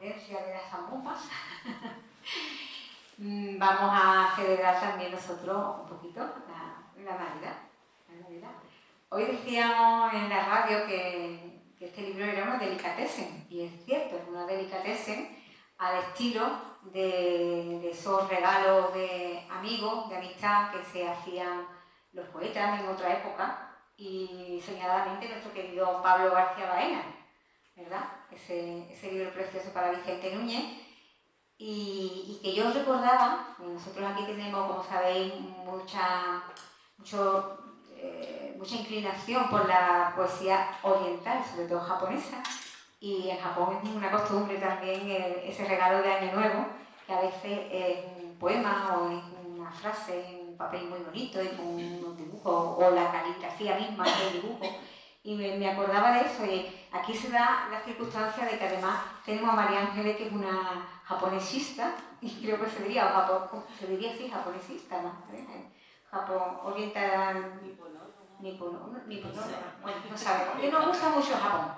procedencia de las zambombas, vamos a celebrar también nosotros un poquito la Navidad. Hoy decíamos en la radio que este libro era una delicatessen, y es cierto, es una delicatessen al estilo de esos regalos de amigos, de amistad que se hacían los poetas en otra época, y señaladamente nuestro querido Pablo García Baena, ¿verdad? Ese libro precioso para Vicente Núñez, y que yo recordaba, nosotros aquí tenemos, como sabéis, mucha inclinación por la poesía oriental, sobre todo japonesa, y en Japón es una costumbre también ese regalo de Año Nuevo, que a veces es un poema o es una frase en un papel muy bonito y con unos dibujos, o la caligrafía misma del dibujo. Y me acordaba de eso, y aquí se da la circunstancia de que además tenemos a María Ángeles, que es una japonesista, y creo que se diría así, japonesista, ¿no? Japón oriental, bueno, no sabemos. Que nos gusta mucho Japón.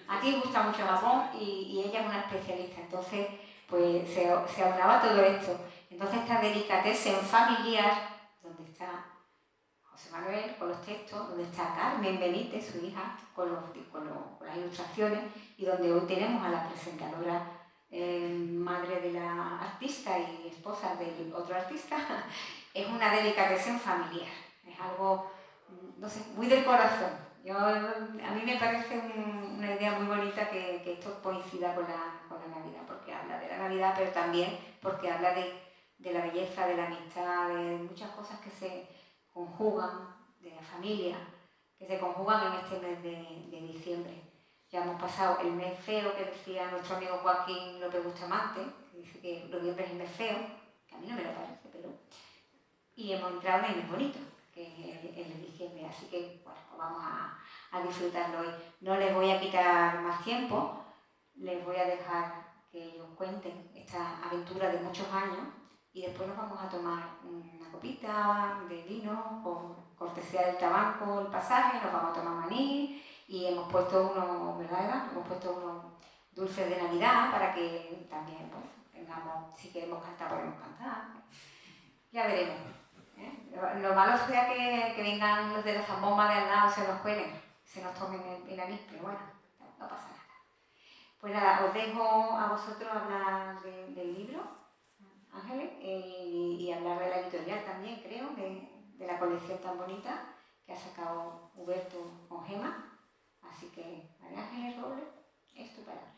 A ti gusta mucho Japón y ella es una especialista, entonces pues se aunaba todo esto. Entonces esta delicatessen familiar, donde está José Manuel con los textos, donde está Carmen Benítez, su hija, con las ilustraciones, y donde hoy tenemos a la presentadora, madre de la artista y esposa del otro artista, es una delicatessen familiar, es algo, no sé, muy del corazón. A mí me parece una idea muy bonita que esto coincida con la Navidad, porque habla de la Navidad, pero también porque habla de la belleza, de la amistad, de muchas cosas que se conjugan, de la familia, que se conjugan en este mes de diciembre. Ya hemos pasado el mes feo que decía nuestro amigo Joaquín López Bustamante, que dice que noviembre es el mes feo, que a mí no me lo parece, pero... Y hemos entrado en el mes bonito, que es el de diciembre, así que bueno, pues vamos a disfrutarlo hoy. No les voy a quitar más tiempo, les voy a dejar que ellos cuenten esta aventura de muchos años, y después nos vamos a tomar una copita de vino por cortesía del tabaco, el pasaje, nos vamos a tomar maní, y hemos puesto unos, ¿verdad, Eva? Hemos puesto unos dulces de Navidad para que también, pues, tengamos, si queremos cantar, podemos cantar. Ya veremos. Lo malo sería que vengan los de la zambomba de al lado, se nos cuelen, se nos tomen el anís, pero bueno, no pasa nada. Pues nada, os dejo a vosotros hablar del libro, Ángeles, y hablar de la editorial también, creo, de la colección tan bonita que ha sacado Huberto con Gema. Así que, María Ángeles Robles, es tu palabra.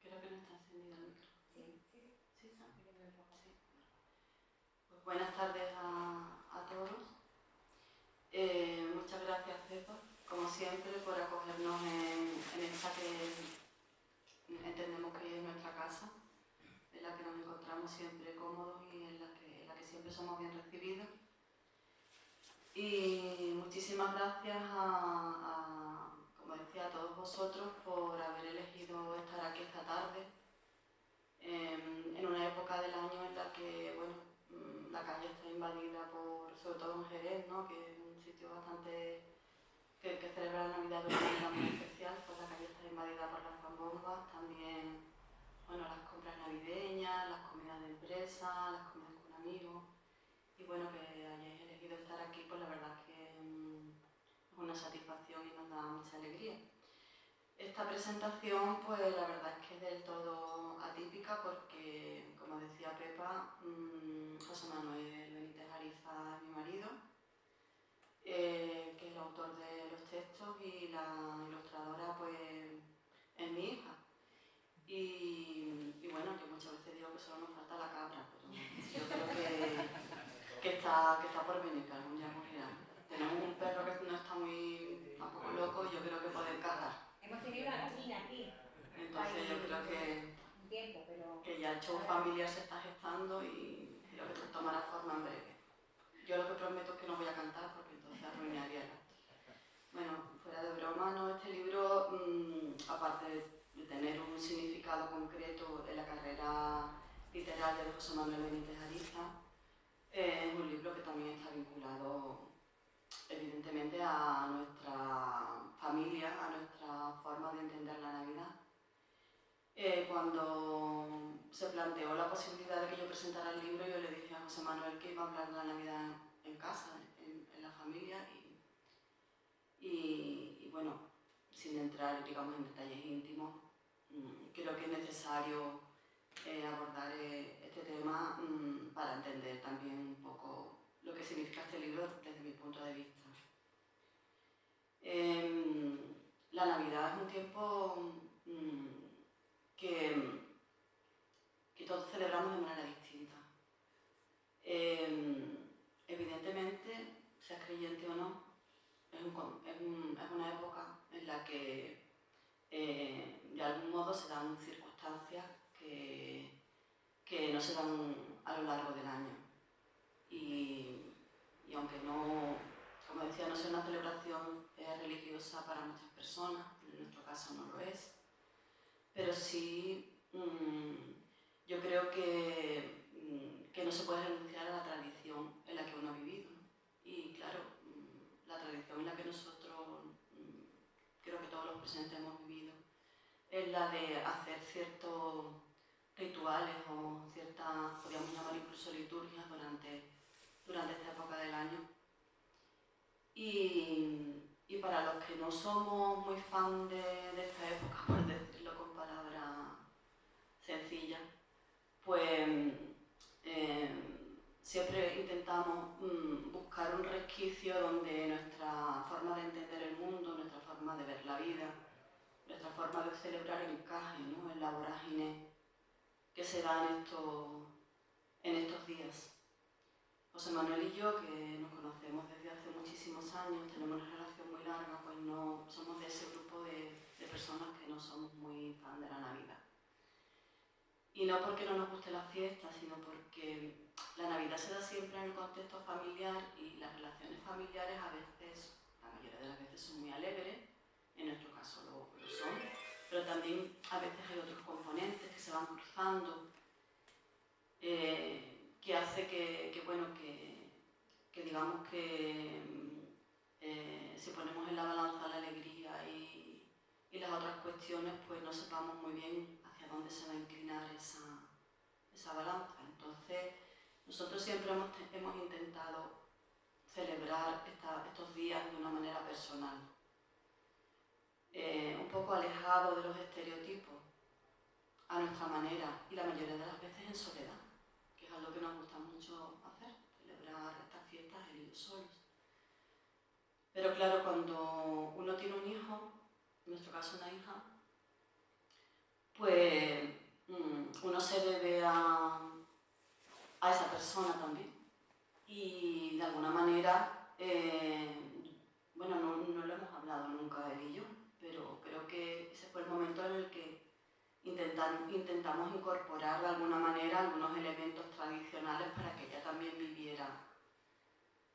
Creo que no está encendido el micro. Sí, está. Pues buenas tardes a todos. Muchas gracias, Pepa, como siempre, por acogernos en esta que entendemos que es nuestra casa, en la que nos encontramos siempre cómodos y en la que siempre somos bien recibidos. Y muchísimas gracias como decía, a todos vosotros por haber elegido estar aquí esta tarde, en una época del año en la que, bueno, la calle está invadida sobre todo en Jerez, ¿no? Que es un sitio bastante que celebra la Navidad de una manera muy especial, pues la calle está invadida por las zambombas, también, bueno, las compras navideñas, las comidas de empresa, las comidas con amigos, y bueno, que hayáis elegido estar aquí, pues la verdad es que es una satisfacción y nos da mucha alegría. Esta presentación, pues la verdad es que es del todo atípica porque, como decía Pepa, José Manuel Benítez Ariza es mi marido, que es el autor de los textos, y la ilustradora, pues, es mi hija. Y bueno, que muchas veces digo que solo nos falta la cabra, pero yo creo que está por venir, que algún día morirá. Tenemos un perro que no está tampoco loco, y yo creo que puede encajar. Hemos tenido una gallina aquí. Entonces yo creo que ya el show familiar se está gestando y creo que tomará forma en breve. Yo lo que prometo es que no voy a cantar porque entonces arruinaría el acto. Bueno, fuera de broma, ¿no? Este libro, aparte de tener un significado concreto en la carrera literaria de José Manuel Benítez Ariza, es un libro que también está vinculado evidentemente a nuestra familia, a nuestra forma de entender la Navidad. Cuando se planteó la posibilidad de que yo presentara el libro, yo le dije a José Manuel que iba a hablar de la Navidad en casa, en la familia, y bueno, sin entrar, digamos, en detalles íntimos, creo que es necesario abordar este tema para entender también un poco lo que significa este libro desde mi punto de vista. La Navidad es un tiempo que todos celebramos de manera distinta. Evidentemente, seas creyente o no, es una época en la que de algún modo se dan circunstancias que no se dan a lo largo del año. Y aunque no, como decía, no sea una celebración religiosa para muchas personas, en nuestro caso no lo es, pero sí yo creo que no se puede renunciar a la tradición en la que uno ha vivido, ¿no? Y claro, la tradición en la que nosotros, creo que todos los presentes hemos vivido, es la de hacer ciertos rituales o ciertas, podríamos llamar incluso liturgias durante esta época del año. Y para los que no somos muy fan de esta época, por decirlo con palabras sencillas, pues siempre intentamos buscar un resquicio donde nuestra forma de entender el mundo, nuestra forma de ver la vida, nuestra forma de celebrar encaje, ¿no?, en la vorágine que se da en estos días. José Manuel y yo, que nos conocemos desde hace muchísimos años, tenemos una relación muy larga, pues no somos de ese grupo de personas que no somos muy fan de la Navidad. Y no porque no nos guste la fiesta, sino porque la Navidad se da siempre en el contexto familiar y las relaciones familiares a veces, la mayoría de las veces son muy alegres, en nuestro caso lo son, pero también a veces hay otros componentes que se van cruzando, que hace que digamos que si ponemos en la balanza la alegría y las otras cuestiones, pues no sepamos muy bien hacia dónde se va a inclinar esa balanza. Entonces, nosotros siempre hemos intentado celebrar estos días de una manera personal, un poco alejado de los estereotipos, a nuestra manera, y la mayoría de las veces en soledad, que es algo que nos gusta mucho hacer, celebrar estas fiestas ellos solos. Pero claro, cuando uno tiene un hijo, en nuestro caso una hija, pues uno se debe a esa persona también. Y de alguna manera, bueno, no lo hemos hablado nunca él y yo, pero creo que ese fue el momento en el que intentamos incorporar de alguna manera algunos elementos tradicionales para que ella también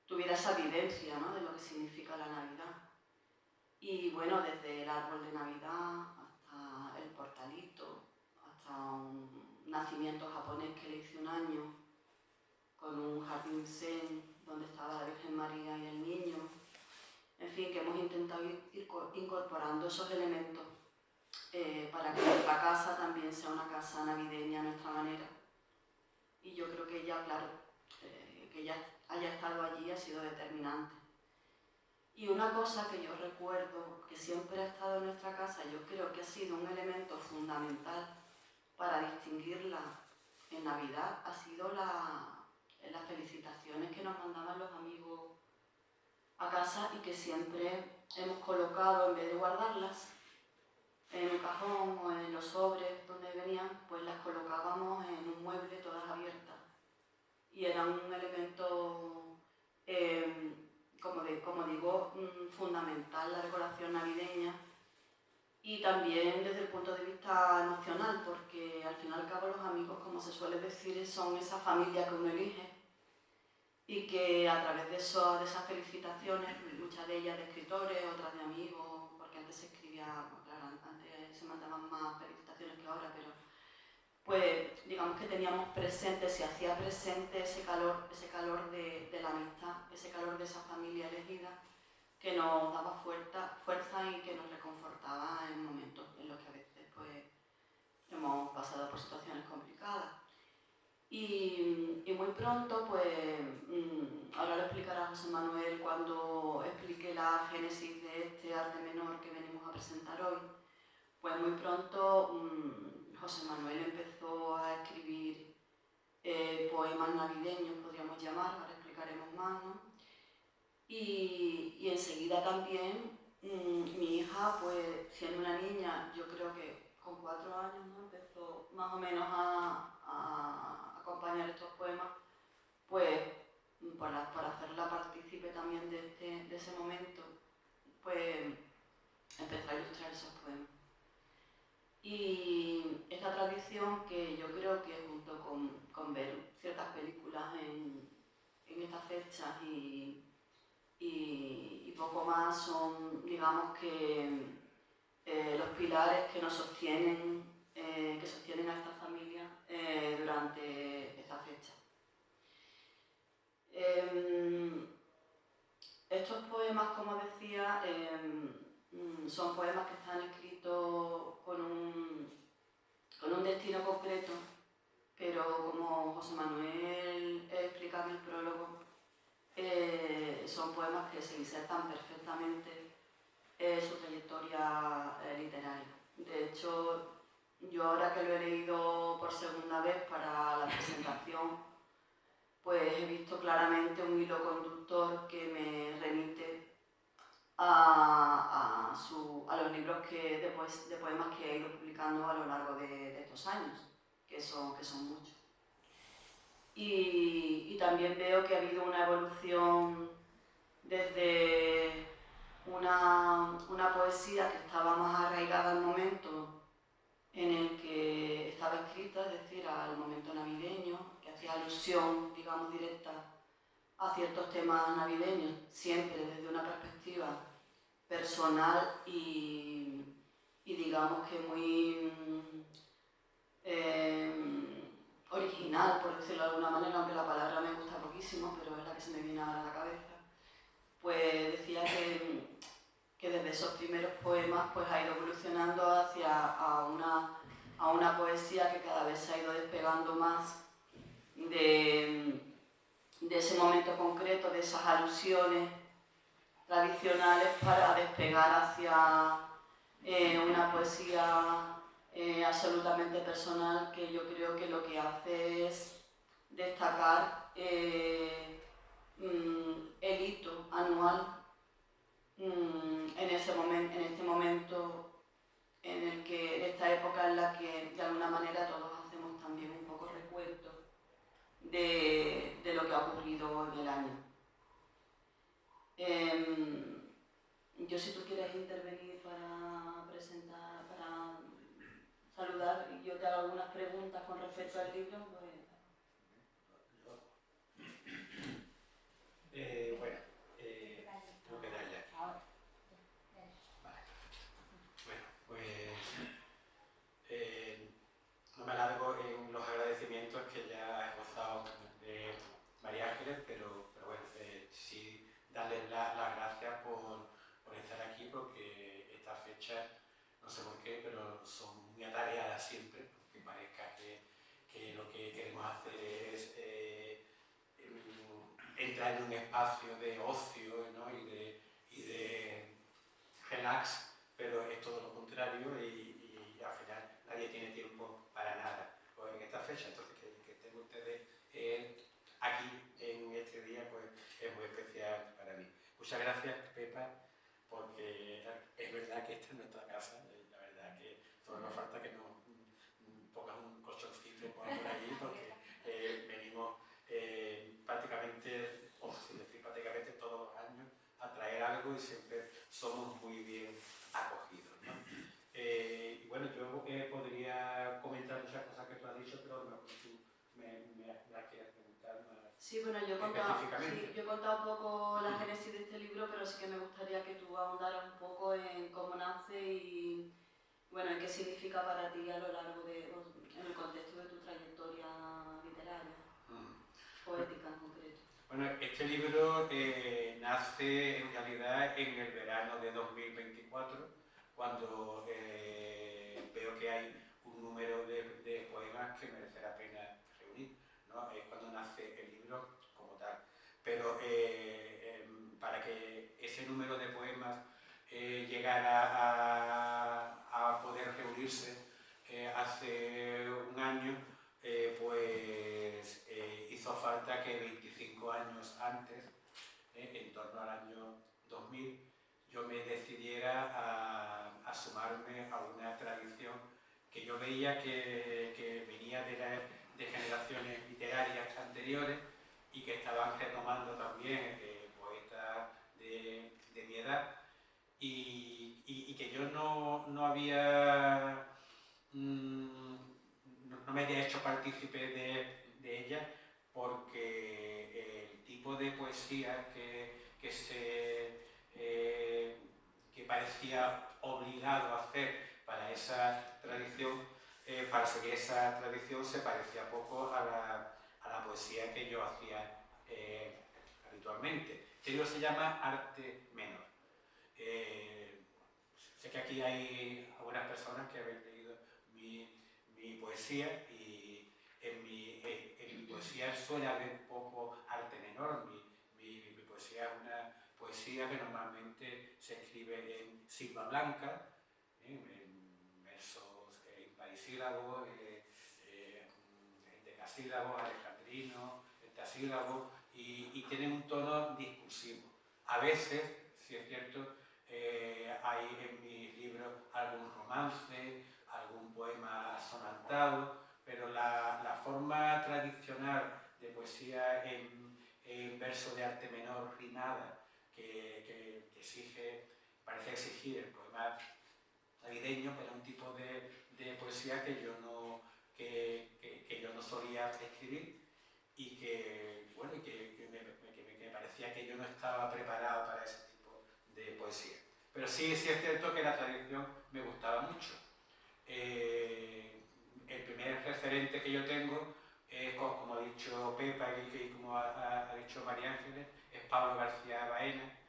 tuviera esa vivencia, ¿no?, de lo que significa la Navidad. Y bueno, desde el árbol de Navidad hasta el portalito, hasta un nacimiento japonés que le hice un año, con un jardín zen donde estaba la Virgen María y el niño. En fin, que hemos intentado ir incorporando esos elementos para que nuestra casa también sea una casa navideña a nuestra manera. Y yo creo que ella, claro, que ella haya estado allí ha sido determinante. Y una cosa que yo recuerdo que siempre ha estado en nuestra casa, yo creo que ha sido un elemento fundamental para distinguirla en Navidad, ha sido las felicitaciones que nos mandaban los amigos a casa y que siempre hemos colocado, en vez de guardarlas en un cajón o en los sobres donde venían, pues las colocábamos en un mueble todas abiertas. Y era un elemento, como digo, fundamental, la decoración navideña. Y también desde el punto de vista emocional, porque al fin y al cabo los amigos, como se suele decir, son esa familia que uno elige y que a través de esas felicitaciones, muchas de ellas de escritores, otras de amigos, porque antes se escribía, claro, antes se mandaban más felicitaciones que ahora, pero pues digamos que teníamos presente, se hacía presente ese calor de la amistad, ese calor de esa familia elegida, que nos daba fuerza y que nos reconfortaba en momentos en los que a veces pues Y muy pronto, pues, ahora lo explicará José Manuel cuando explique la génesis de este arte menor que venimos a presentar hoy, pues muy pronto José Manuel empezó a escribir poemas navideños, podríamos llamar, ahora explicaremos más, ¿no? Y enseguida también mi hija, pues siendo una niña, yo creo que con 4 años, ¿no? Empezó más o menos a acompañar estos poemas, pues para hacerla partícipe también de ese momento, pues empezó a ilustrar esos poemas. Y esta tradición que yo creo que junto con ver ciertas películas en estas fechas y poco más son, digamos que, los pilares que nos sostienen, que sostienen a esta familia durante esta fecha. Estos poemas, como decía, son poemas que están escritos con un destino concreto, pero como José Manuel explica en el prólogo, son poemas que se insertan perfectamente en su trayectoria literaria. De hecho, yo ahora que lo he leído por segunda vez para la presentación, pues he visto claramente un hilo conductor que me remite a los libros de poemas que he ido publicando a lo largo de estos años, que son muchos. Y también veo que ha habido una evolución desde una poesía que estaba más arraigada al momento en el que estaba escrita, es decir, al momento navideño, que hacía alusión, digamos, directa a ciertos temas navideños, siempre desde una perspectiva personal y digamos que muy original, por decirlo de alguna manera, aunque la palabra me gusta poquísimo, pero es la que se me viene ahora a la cabeza. Pues decía que desde esos primeros poemas pues ha ido evolucionando hacia una poesía que cada vez se ha ido despegando más de ese momento concreto, de esas alusiones tradicionales, para despegar hacia una poesía absolutamente personal, que yo creo que lo que hace es destacar el hito anual en este momento en el que, en esta época en la que de alguna manera todos hacemos también un poco recuento de lo que ha ocurrido en el año. Yo, si tú quieres intervenir para presentar, para saludar, y yo te hago algunas preguntas con respecto al libro, pues... Bueno, tengo que darle aquí. Vale. Bueno, pues no me alargo en los agradecimientos que ya he gozado de María Ángeles, pero bueno, sí darles las gracias por estar aquí, porque estas fechas, no sé por qué, pero son muy atareadas siempre, porque parezca que lo que queremos hacer es entrar en un espacio de ocio, ¿no? y de relax, pero es todo lo contrario, y al final nadie tiene tiempo para nada pues en esta fecha. Entonces que estén ustedes aquí en este día, pues es muy especial para mí. Muchas gracias, Pepa, porque es verdad que esta es nuestra casa, la verdad que solo nos falta que nos pongas un colchoncito por allí, porque venimos prácticamente, o sin decir prácticamente, todos los años a traer algo, y siempre somos muy bien acogidos, ¿no? Y bueno, yo podría comentar muchas cosas que tú has dicho, pero a lo mejor tú me las quieres preguntar más. Sí, bueno, yo he contado un poco la génesis de este libro, pero sí que me gustaría que tú ahondaras un poco en cómo nace y, bueno, en qué significa para ti a lo largo en el contexto de tu trayectoria literaria, poética en concreto. Bueno, este libro nace en realidad en el verano de 2024, cuando veo que hay un número de poemas que merece la pena reunir, ¿no? pero para que ese número de poemas llegara a poder reunirse hace un año, pues hizo falta que 25 años antes, en torno al año 2000, yo me decidiera a sumarme a una tradición que yo veía que venía de generaciones literarias anteriores y que estaban retomando también poetas de mi edad, y que yo no había, no me había hecho partícipe de ella, porque el tipo de poesía que parecía obligado a hacer para esa tradición, para seguir esa tradición, se parecía poco a la poesía que yo hacía habitualmente. Este libro se llama Arte Menor. Sé que aquí hay algunas personas que habéis leído mi poesía, y en mi poesía suele haber poco arte menor. Mi poesía es una poesía que normalmente se escribe en silva blanca, en versos imparisílabos, decasílabos, alejandrinos, heptasílabos, y tiene un tono discursivo. A veces, si es cierto, hay en mis libros algún romance, algún poema sonantado, pero la forma tradicional de poesía en verso de arte menor rimada que parece exigir el poema navideño, pero un tipo de poesía que yo no solía escribir, y que me parecía que yo no estaba preparado para ese tipo de poesía. Pero sí es cierto que la tradición me gustaba mucho. El primer referente que yo tengo, como ha dicho Pepa y como ha dicho María Ángeles, es Pablo García Baena,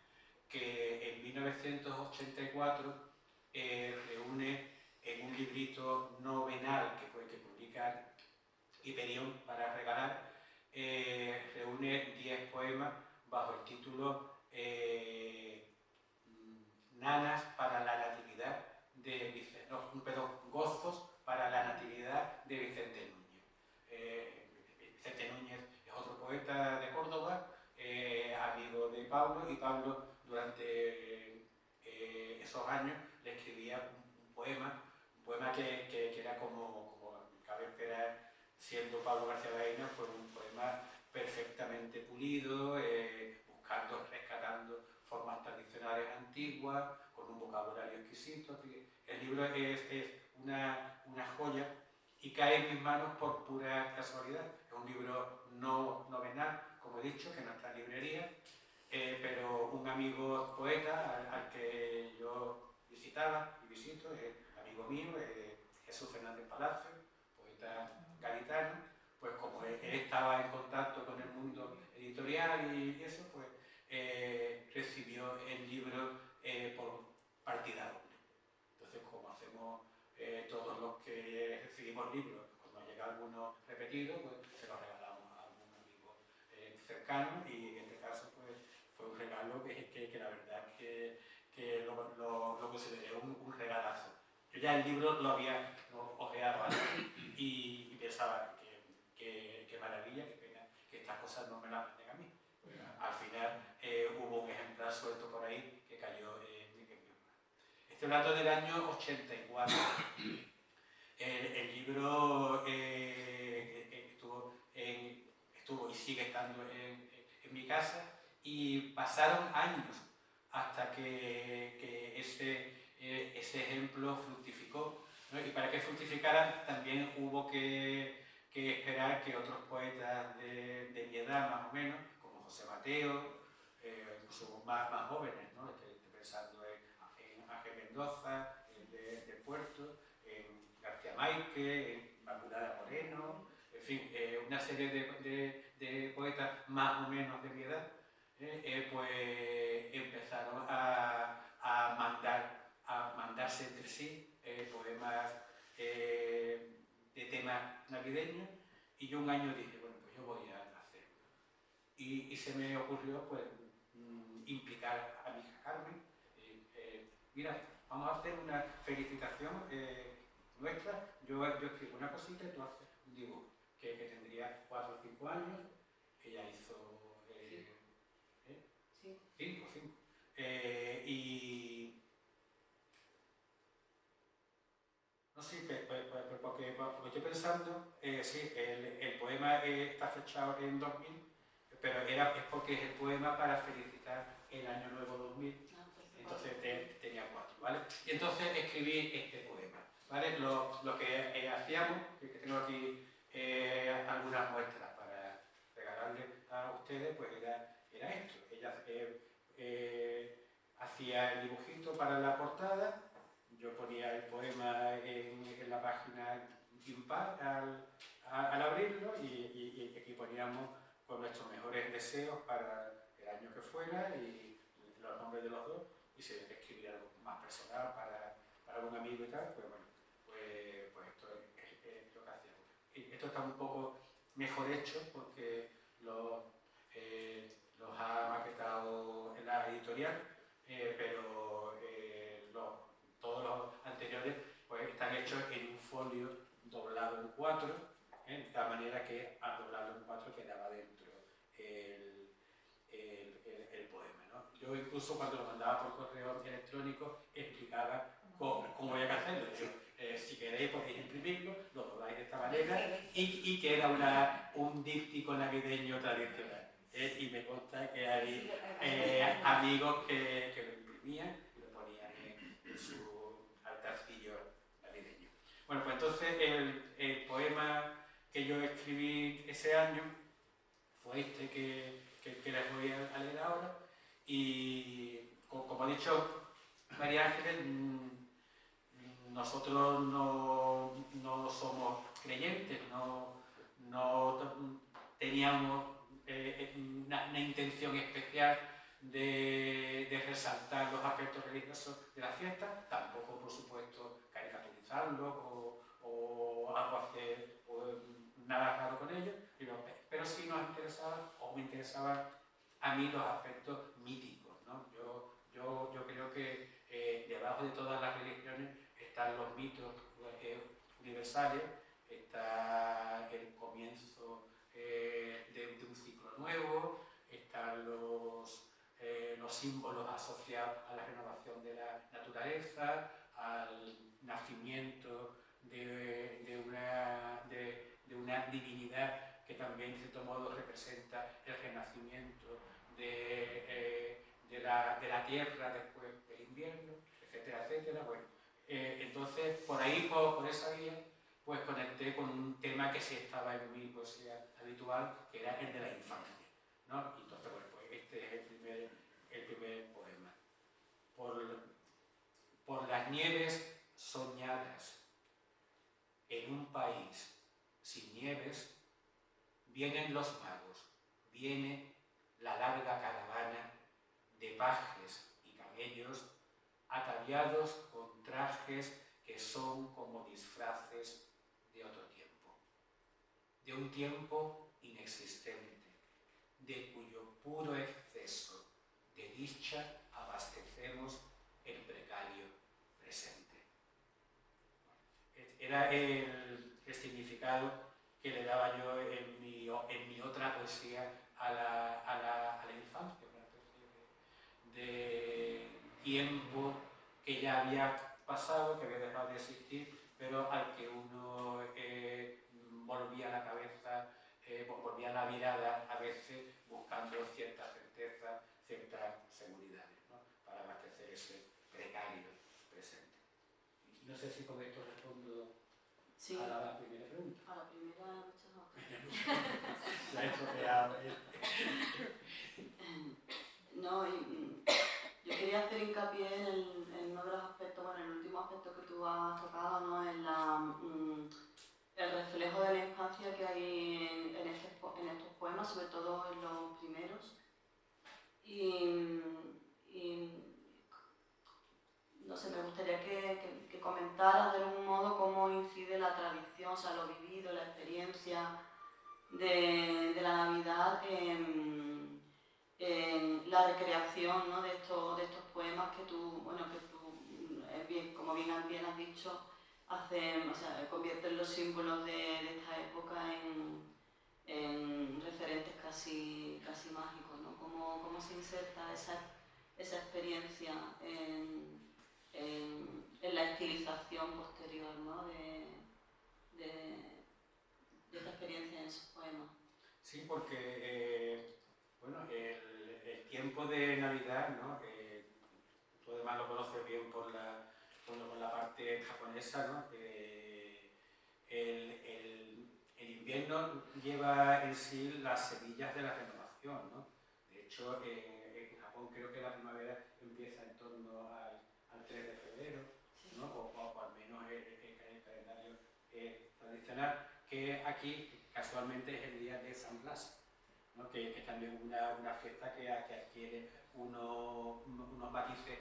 que en 1984 reúne en un librito novenal que publica Hiperión para regalar, reúne 10 poemas bajo el título Nanas para la Natividad de Vicente, Gozos para la Natividad de Vicente Núñez. Vicente Núñez es otro poeta de Córdoba, amigo de Pablo, y Pablo durante esos años le escribía un poema que era como cabe esperar, siendo Pablo García Baena, fue un poema perfectamente pulido, rescatando formas tradicionales antiguas, con un vocabulario exquisito. El libro es una joya y cae en mis manos por pura casualidad. Es un libro no novenal, como he dicho, que no está en librería, pero un amigo poeta al que yo visitaba y visito, amigo mío, Jesús Fernández Palacio, poeta gaditano, pues como él estaba en contacto con el mundo editorial y eso, pues recibió el libro por partida doble. Entonces, como hacemos todos los que recibimos libros, cuando llega alguno repetido, pues se lo regalamos a algún amigo cercano, y en este caso pues fue un regalo que la verdad que lo consideré un regalazo. Yo ya el libro lo había ojeado antes y pensaba que maravilla, qué pena que estas cosas no me las manden a mí. Pues, al final hubo un ejemplar suelto por ahí que cayó en mi mano. Estoy hablando del año 84. El libro estuvo y sigue estando en mi casa, y pasaron años hasta que ese ejemplo fructificó, ¿no? Y para que fructificara también hubo que esperar que otros poetas de mi edad, más o menos, como José Mateo, incluso más jóvenes, ¿no? Estoy pensando en Ángel Mendoza, de Puerto, en García Maique, en Inmaculada Moreno, en fin, una serie de poetas más o menos de mi edad, pues empezaron a mandarse entre sí poemas de tema navideño, y yo un año dije, bueno, pues yo voy a hacerlo. y se me ocurrió pues implicar a mi hija Carmen. Mira, vamos a hacer una felicitación nuestra. Yo escribo una cosita y tú haces un dibujo que tendría 4 o 5 años. Ella hizo 5. Y no sé, porque estoy pensando, sí, el poema está fechado en 2000, pero es porque es el poema para felicitar el año nuevo 2000. Entonces tenía 4, ¿vale? Y entonces escribí este poema, ¿vale? Lo que hacíamos, que tengo aquí algunas muestras para regalarle a ustedes, pues era esto. Ella hacía el dibujito para la portada, yo ponía el poema en la página impar al abrirlo y aquí poníamos con nuestros mejores deseos para el año que fuera y los nombres de los dos, y si escribir algo más personal para algún amigo y tal, pues bueno, pues esto es lo que hacíamos. Y esto está un poco mejor hecho porque los ha maquetado en la editorial, pero todos los anteriores pues están hechos en un folio doblado en 4, de tal manera que al doblarlo en 4 quedaba dentro el poema, ¿no? Yo incluso cuando lo mandaba por correo electrónico explicaba cómo había que hacerlo. Si queréis podéis imprimirlo, lo dobláis de esta manera y queda un díptico navideño tradicional. Y me consta que hay amigos que lo imprimían y lo ponían en su altarcillo navideño. Bueno, pues entonces el poema que yo escribí ese año fue este que les voy a leer ahora, y como ha dicho María Ángeles, nosotros no somos creyentes, no teníamos una intención especial de resaltar los aspectos religiosos de la fiesta, tampoco, por supuesto, caricaturizarlos o algo hacer nada raro con ellos, pero sí nos interesaba, o me interesaban a mí, los aspectos míticos, ¿no? Yo creo que debajo de todas las religiones están los mitos universales, está el comienzo de un ciclo nuevo, están los símbolos asociados a la renovación de la naturaleza, al nacimiento de una divinidad que también, de cierto modo, representa el renacimiento de la tierra después del invierno, etcétera, etcétera. Bueno, entonces, por ahí, por esa vía, pues conecté con un tema que sí estaba en mi poesía habitual, que era el de la infancia, ¿no? Y entonces, bueno, pues este es el primer poema. Por las nieves soñadas, en un país sin nieves, vienen los magos, viene la larga caravana de pajes y camellos ataviados con trajes que son como disfraces de otro tiempo, de un tiempo inexistente, de cuyo puro exceso de dicha abastecemos el precario presente. Era el significado que le daba yo en mi otra poesía a la infancia, una especie de tiempo que ya había pasado, que había dejado de existir, pero al que uno volvía la cabeza, volvía la mirada a veces buscando cierta certeza, ciertas seguridades, ¿no? Para abastecer ese precario presente. No sé si con esto respondo a la primera pregunta. A la primera, muchas gracias. La he estropeado. No, yo quería hacer hincapié en uno de los aspectos, bueno, el último aspecto que tú has tocado, ¿no? En el reflejo de la infancia que hay en estos poemas, sobre todo en los primeros. Y no sé, me gustaría que comentaras de algún modo cómo incide la tradición, o sea, lo vivido, la experiencia, de la Navidad en la recreación, ¿no?, de estos poemas que tú, como bien has dicho, convierten los símbolos de esta época en referentes casi mágicos, ¿no? Cómo se inserta esa experiencia en la estilización posterior, ¿no?, de esta experiencia en esos poemas. Sí, porque bueno, el tiempo de Navidad, ¿no? Tú además lo conoces bien por la parte japonesa, ¿no? El invierno lleva en sí las semillas de la renovación, ¿no? De hecho, en Japón creo que la primavera empieza en torno al 3 de febrero, ¿no? O al menos el calendario tradicional, que aquí casualmente es el día de San Blas, ¿no? que es también una fiesta que adquiere unos matices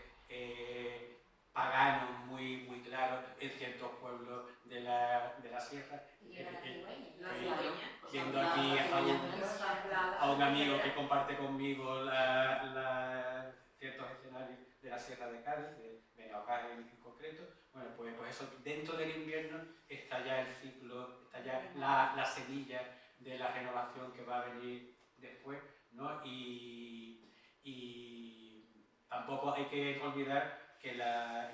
paganos muy claros en ciertos pueblos de la sierra. Viendo aquí a un amigo que comparte conmigo ciertos escenarios de la Sierra de Cádiz, de Benaocá en concreto, bueno, pues eso, dentro del invierno está ya el ciclo, está ya la semilla de la renovación que va a venir después, ¿no? Y tampoco hay que olvidar que la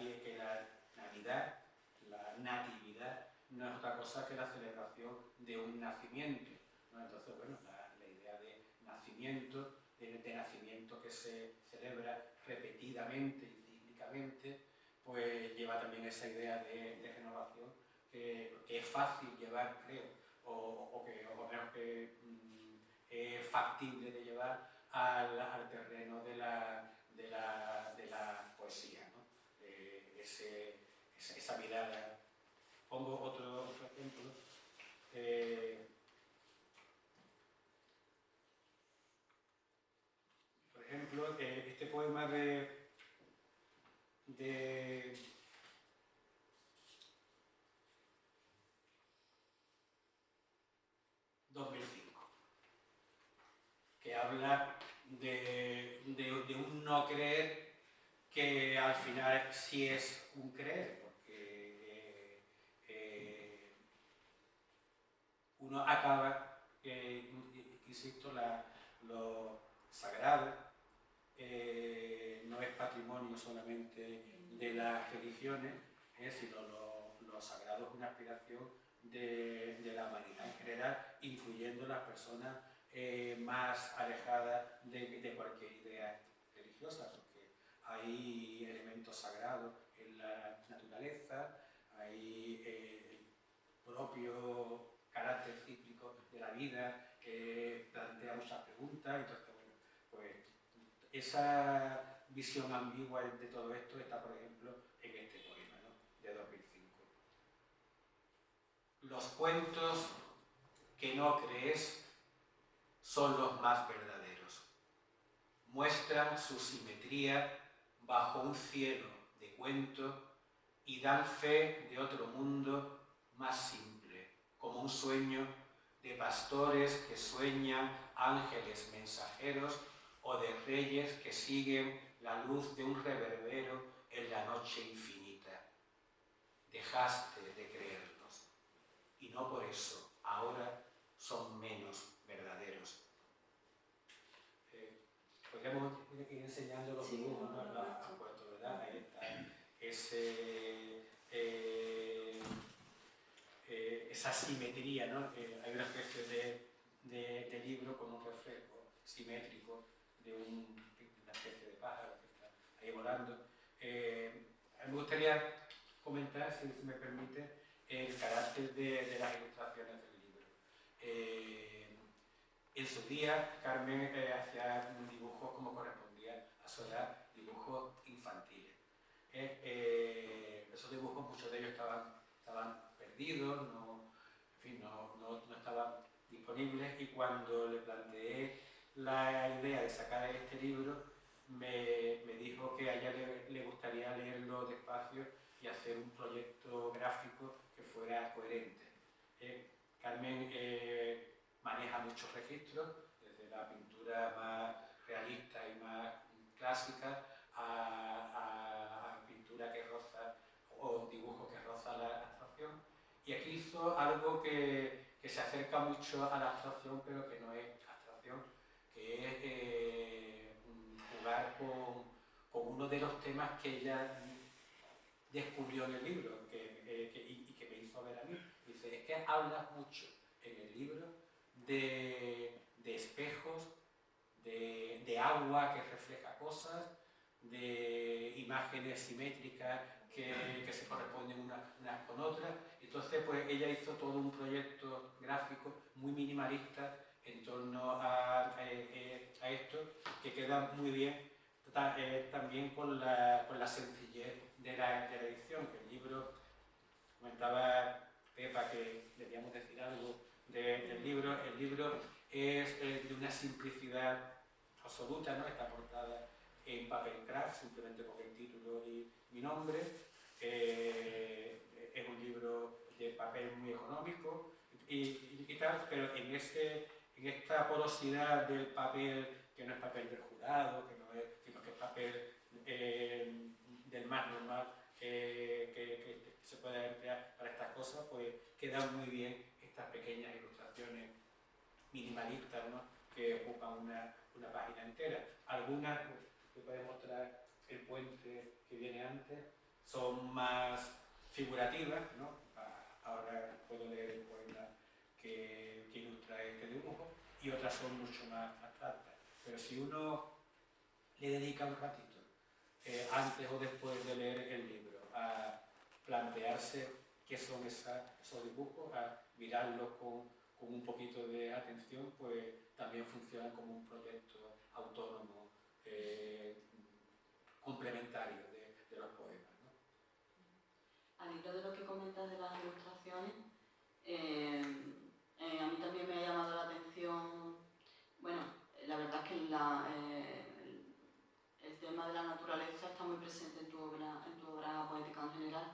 Navidad, la natividad, no es otra cosa que la celebración de un nacimiento, ¿no? Entonces, bueno, la idea de nacimiento, de nacimiento que se celebra repetidamente y cíclicamente, pues lleva también esa idea de renovación que es fácil llevar, creo, o menos que es factible de llevar al terreno de la poesía, ¿no? Esa mirada. Pongo otro ejemplo. Por ejemplo, este poema de 2005, que habla de un no creer que al final sí es un creer, porque uno acaba, insisto, lo sagrado no es patrimonio solamente de las religiones, sino lo sagrado es una aspiración de la humanidad en general, incluyendo las personas más alejadas de cualquier idea religiosa, porque hay elementos sagrados en la naturaleza, hay el propio carácter cíclico de la vida que plantea muchas preguntas. Entonces, bueno, pues esa visión ambigua de todo esto está, por ejemplo, en este poema, ¿no?, de 2005. Los cuentos que no crees son los más verdaderos. Muestran su simetría bajo un cielo de cuento y dan fe de otro mundo más simple, como un sueño de pastores que sueñan ángeles mensajeros o de reyes que siguen la luz de un reverbero en la noche infinita. Dejaste de creerlos, y no por eso ahora son menos verdaderos. Podríamos ir enseñando los dibujos, ¿no? ¿Verdad? Ahí está esa simetría, ¿no? Hay una especie de libro con un reflejo simétrico de una especie de pájaro que está ahí volando. A mí me gustaría comentar, si me permite, el carácter de las ilustraciones del libro. En su día, Carmen hacía un dibujo como correspondía a su edad, dibujos infantiles. Esos dibujos, muchos de ellos estaban perdidos, no estaban disponibles, y cuando le planteé la idea de sacar este libro, me dijo que a ella le gustaría leerlo despacio y hacer un proyecto gráfico que fuera coherente. Carmen maneja muchos registros, desde la pintura más realista y más clásica a pintura que roza, o dibujo que roza la abstracción. Y aquí hizo algo que se acerca mucho a la abstracción, pero que no es abstracción, que es jugar con uno de los temas que ella descubrió en el libro y que me hizo ver a mí. Dice, es que hablas mucho en el libro de espejos, de agua que refleja cosas, de imágenes simétricas que se corresponden unas con otras. Entonces, pues ella hizo todo un proyecto gráfico muy minimalista en torno a esto, que queda muy bien también con la sencillez de la edición, que el libro, comentaba Pepa que debíamos decir algo del libro, el libro es de una simplicidad absoluta, ¿no? Está portada en papel craft, simplemente con el título y mi nombre. Es un libro de papel muy económico y tal, pero en esta porosidad del papel, que no es papel del jurado, sino que es papel del más normal que se puede emplear para estas cosas, pues quedan muy bien estas pequeñas ilustraciones minimalistas, ¿no? Que ocupan una página entera. Algunas, que puede mostrar el puente que viene antes, son más figurativas, ¿no? Ahora puedo leer el poema que ilustra este dibujo, y otras son mucho más abstractas. Pero si uno le dedica un ratito, antes o después de leer el libro, a plantearse qué son esos dibujos, a mirarlos con un poquito de atención, pues también funcionan como un proyecto autónomo complementario de los poemas, ¿no? Al hilo de lo que comentas de las ilustraciones, a mí también me ha llamado la atención, bueno, la verdad es que el tema de la naturaleza está muy presente en tu obra poética en general,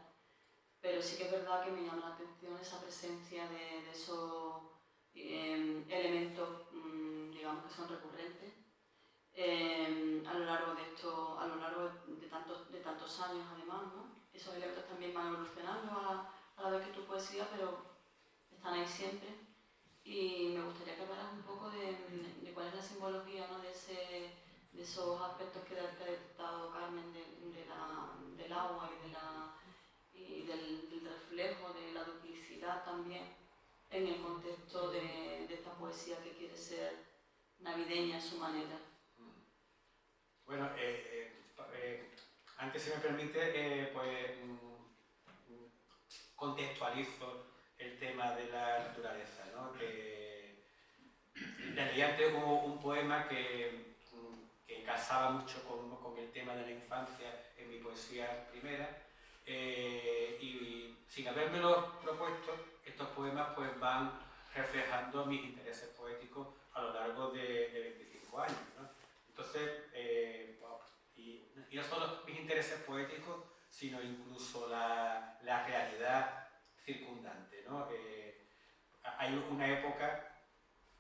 pero sí que es verdad que me llama la atención esa presencia de esos elementos, digamos, que son recurrentes a lo largo de tantos años, además, ¿no? Esos elementos también van evolucionando a la vez que tu poesía, pero están ahí siempre. Y me gustaría que hablaras un poco de cuál es la simbología, ¿no? de esos aspectos que ha detectado Carmen del agua y del reflejo, de la duplicidad también, en el contexto de esta poesía que quiere ser navideña a su manera. Bueno, antes, si me permite, pues contextualizo el tema de la naturaleza, ¿no? Que en realidad tengo un poema que casaba mucho con el tema de la infancia en mi poesía primera, y sin habérmelo propuesto, estos poemas pues van reflejando mis intereses poéticos a lo largo de 25 años, ¿no? Entonces, y no solo mis intereses poéticos, sino incluso la realidad circundante, ¿no? Hay una época,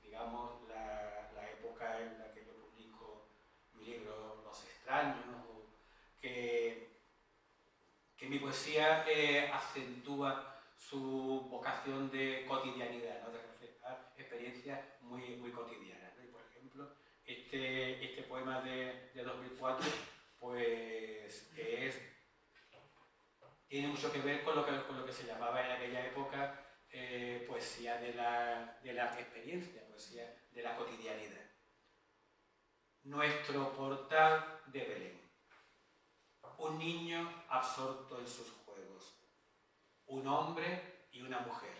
digamos, la época en la que yo publico mi libro Los extraños, que mi poesía acentúa su vocación de cotidianidad, ¿no? De reflejar experiencias muy, muy cotidianas, ¿no? Y por ejemplo, este poema de 2004, pues tiene mucho que ver con lo que se llamaba en aquella época poesía de la experiencia, poesía de la cotidianidad. Nuestro portal de Belén. Un niño absorto en sus juegos. Un hombre y una mujer.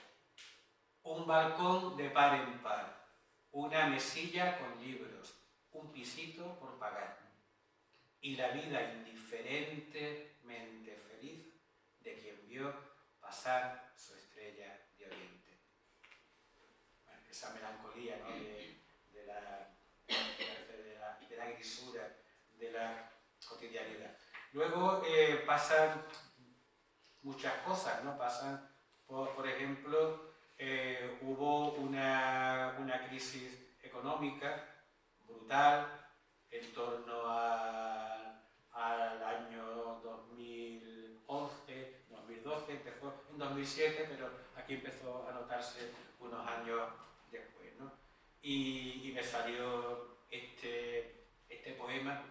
Un balcón de par en par. Una mesilla con libros. Un pisito por pagar. Y la vida indiferentemente feliz de quien vio pasar su estrella de oriente. Bueno, esa melancolía, ¿no? de la grisura, de la cotidianidad. Luego pasan muchas cosas, ¿no? Pasan, por ejemplo, hubo una crisis económica brutal en torno al año 2011, 2012, empezó en 2007, pero aquí empezó a notarse unos años después, ¿no? Y me salió este poema.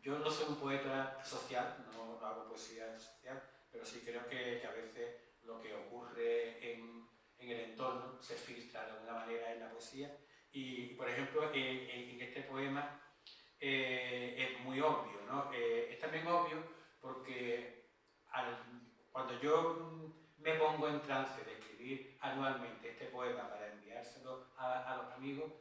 Yo no soy un poeta social, no hago poesía social, pero sí creo que a veces lo que ocurre en el entorno se filtra de alguna manera en la poesía. Y, por ejemplo, en este poema es muy obvio, ¿no? Es también obvio porque cuando yo me pongo en trance de escribir anualmente este poema para enviárselo a los amigos,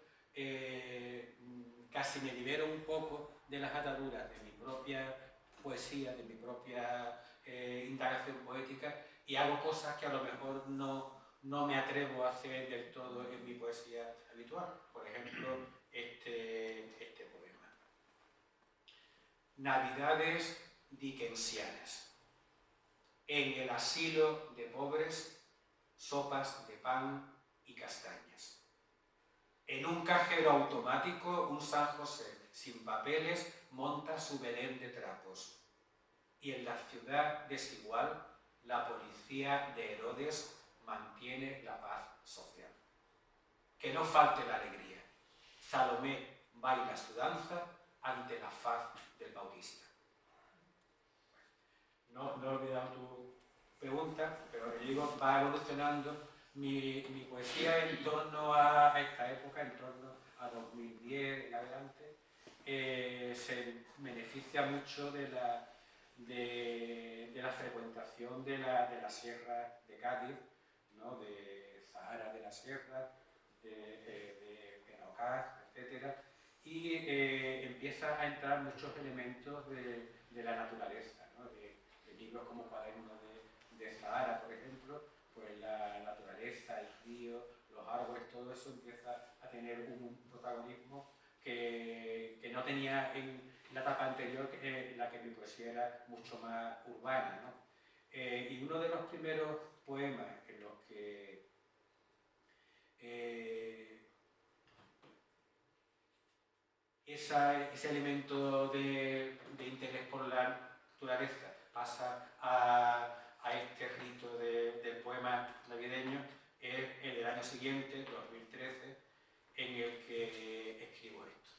casi me libero un poco de las ataduras de mi propia poesía, de mi propia indagación poética, y hago cosas que a lo mejor no me atrevo a hacer del todo en mi poesía habitual. Por ejemplo, este poema. Navidades dickensianas. En el asilo de pobres, sopas de pan y castañas. En un cajero automático, un San José sin papeles monta su Belén de trapos. Y en la ciudad desigual, la policía de Herodes mantiene la paz social. Que no falte la alegría. Salomé baila su danza ante la faz del Bautista. No he olvidado tu pregunta, pero yo digo, va evolucionando mi poesía en torno a esta época, en torno a 2010 en adelante. Se beneficia mucho de la frecuentación de la sierra de Cádiz, ¿no? De Zahara de la Sierra, de Benaucaz, etc. Y empieza a entrar muchos elementos de la naturaleza, ¿no? de libros como Cuaderno de Zahara, por ejemplo, pues la naturaleza, el río, los árboles, todo eso empieza a tener un protagonismo que no tenía en la etapa anterior, en la que mi poesía era mucho más urbana, ¿no? Y uno de los primeros poemas en los que ese elemento de interés por la naturaleza pasa a este rito del poema navideño, es el del año siguiente, 2013, en el que escribo esto.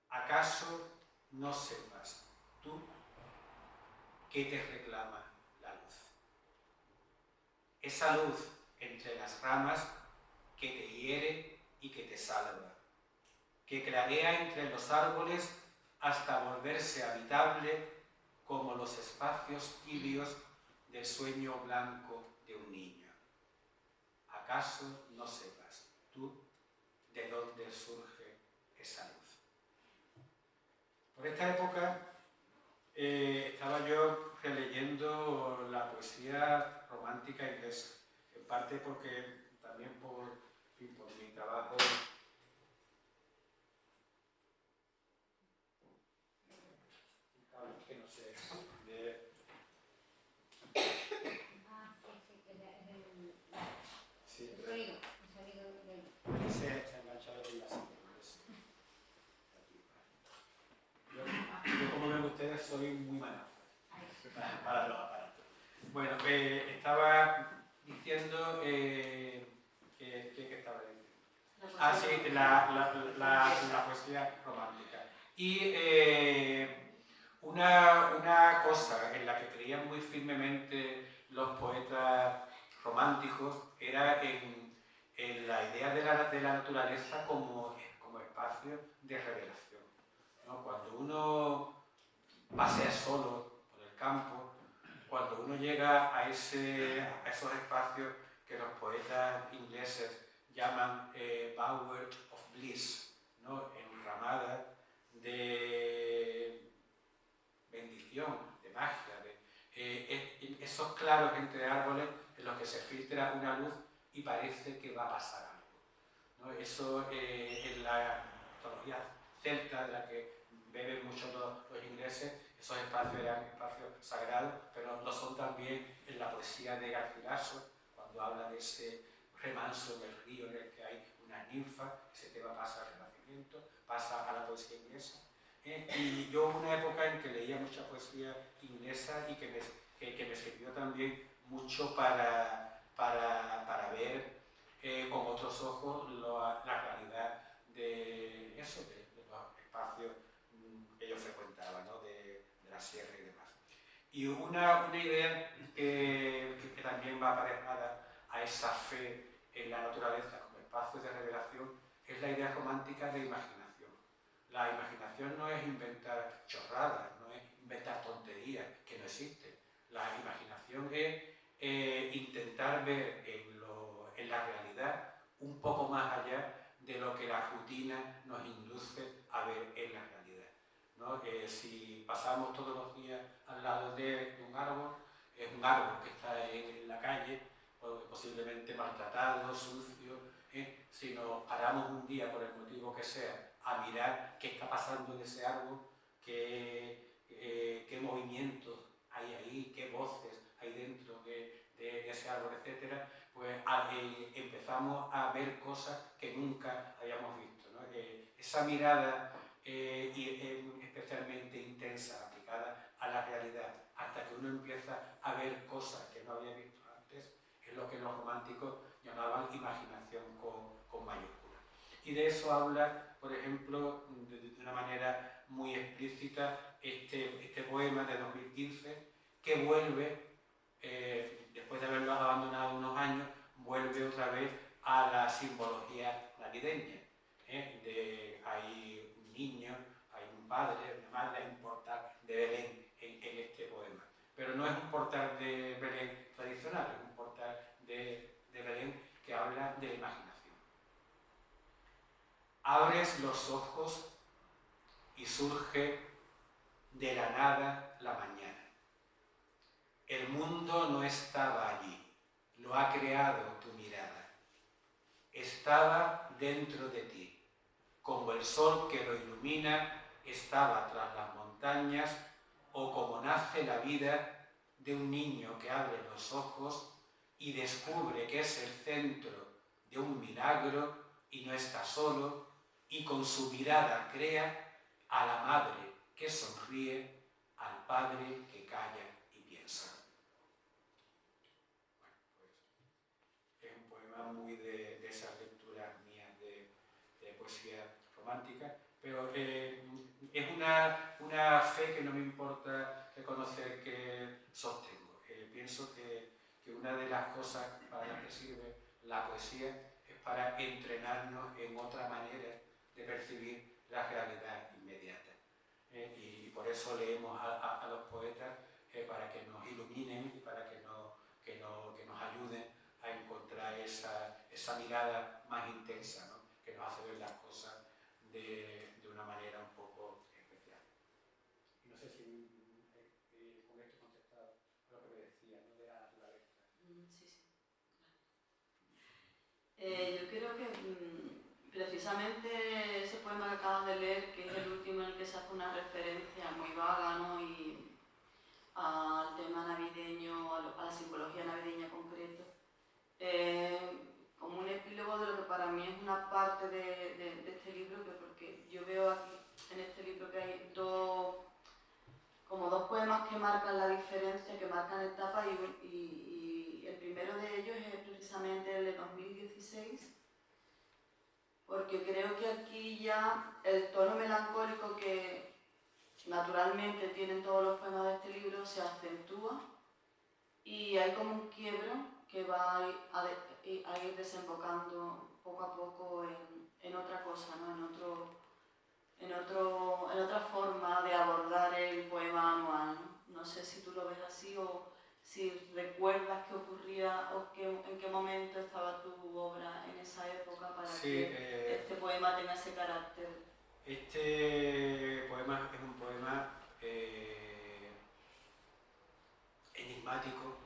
¿Acaso no sepas tú qué te reclama la luz? Esa luz entre las ramas que te hiere y que te salva, que clarea entre los árboles hasta volverse habitable como los espacios tibios del sueño blanco de un niño. ¿Acaso no sepas tú de dónde surge esa luz? Por esta época estaba yo releyendo la poesía romántica inglesa, en parte porque también por mi trabajo que no sé de... Sí, el ruido, el sonido del... Se ha enganchado con la silla. Yo, como ven ustedes, soy muy manazo para los aparatos. Bueno, estaba diciendo que estaba diciendo. Ah, sí, la poesía romántica. Y una cosa en la que creían muy firmemente los poetas románticos era en la idea de la naturaleza como espacio de revelación, ¿no? Cuando uno pasea solo por el campo, cuando uno llega a esos espacios que los poetas ingleses llaman Bower of Bliss, ¿no? Enramadas de bendición, de magia, esos claros entre árboles en los que se filtra una luz y parece que va a pasar algo, ¿no? Eso en la mitología celta, de la que beben mucho los ingleses, esos espacios eran espacios sagrados, pero lo son también en la poesía de Garcilaso, cuando habla de ese remanso del río en el que hay unas ninfas, ese tema pasa al Renacimiento, pasa a la poesía inglesa. Y yo hubo una época en que leía mucha poesía inglesa y que me sirvió también mucho para ver con otros ojos la realidad de eso, de los espacios que yo frecuentaba, ¿no? de la sierra y demás. Y una idea que también va aparejada a esa fe en la naturaleza como espacio de revelación es la idea romántica de imaginación. La imaginación no es inventar chorradas, no es inventar tonterías que no existen. La imaginación es intentar ver en la realidad un poco más allá de lo que la rutina nos induce a ver en la realidad, ¿no? Si pasamos todos los días al lado de un árbol, es un árbol que está en la calle, posiblemente maltratado, sucio. Si nos paramos un día, por el motivo que sea, a mirar qué está pasando en ese árbol, qué movimientos hay ahí, qué voces hay dentro de ese árbol, etc., pues empezamos a ver cosas que nunca habíamos visto, ¿no? Esa mirada especialmente intensa, aplicada a la realidad, hasta que uno empieza a ver cosas que no había visto antes, es lo que los románticos llamaban imaginación con mayúsculas. Y de eso habla, por ejemplo, de una manera muy explícita este poema de 2015, que vuelve, después de haberlo abandonado unos años, vuelve otra vez a la simbología navideña. Hay un niño, hay un padre, una madre, hay un portal de Belén en este poema. Pero no es un portal de Belén tradicional, es un portal de Belén que habla de la imaginación. Abres los ojos y surge de la nada la mañana. El mundo no estaba allí, lo ha creado tu mirada. Estaba dentro de ti, como el sol que lo ilumina estaba tras las montañas, o como nace la vida de un niño que abre los ojos y descubre que es el centro de un milagro y no está solo, y con su mirada crea a la madre que sonríe, al padre que calla y piensa. Bueno, pues es un poema muy de esas lecturas mías de poesía romántica, pero es una fe que no me importa reconocer que sostengo. Pienso que una de las cosas para las que sirve la poesía es para entrenarnos en otra manera de percibir la realidad inmediata. Y por eso leemos a los poetas para que nos iluminen y para que nos ayuden a encontrar esa mirada más intensa, ¿no? Que nos hace ver las cosas de una manera un poco especial. Y no sé si con esto he contestado a lo que me decía, ¿no? De la naturaleza. Sí, sí. Yo creo que precisamente ese poema que acabas de leer, que es el último en el que se hace una referencia muy vaga, ¿no? Y al tema navideño, a la simbología navideña concreto, como un epílogo de lo que para mí es una parte de este libro, porque yo veo aquí en este libro que hay como dos poemas que marcan la diferencia, que marcan etapas, y el primero de ellos es precisamente el de 2016, porque creo que aquí ya el tono melancólico que naturalmente tienen todos los poemas de este libro se acentúa y hay como un quiebro que va a ir desembocando poco a poco en otra cosa, ¿no? en otra forma de abordar el poema anual, ¿no? No sé si tú lo ves así o si recuerdas qué ocurría o en qué momento estaba tu obra en esa época para que este poema tenga ese carácter. Este poema es un poema enigmático